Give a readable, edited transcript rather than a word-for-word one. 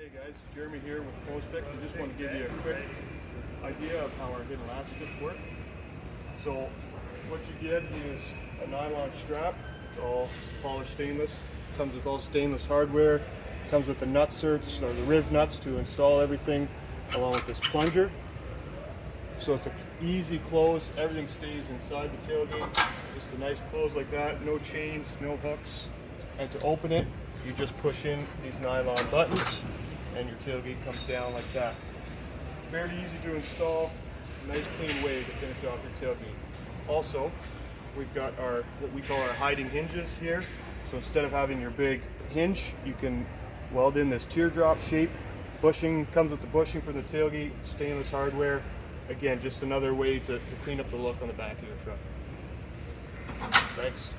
Hey guys, Jeremy here with Prospect. I just want to give you a quick idea of how our hidden latch kits work. So what you get is a nylon strap. It's all polished stainless. It comes with all stainless hardware. It comes with the nut certs or the riv nuts to install everything, along with this plunger. So it's an easy close. Everything stays inside the tailgate. Just a nice close like that. No chains, no hooks. And to open it, you just push in these nylon buttons and your tailgate comes down like that. Very easy to install, nice clean way to finish off your tailgate. Also, we've got our what we call our hiding hinges here. So instead of having your big hinge, you can weld in this teardrop shape. Bushing comes with the bushing for the tailgate, stainless hardware. Again, just another way to clean up the look on the back of your truck. Thanks.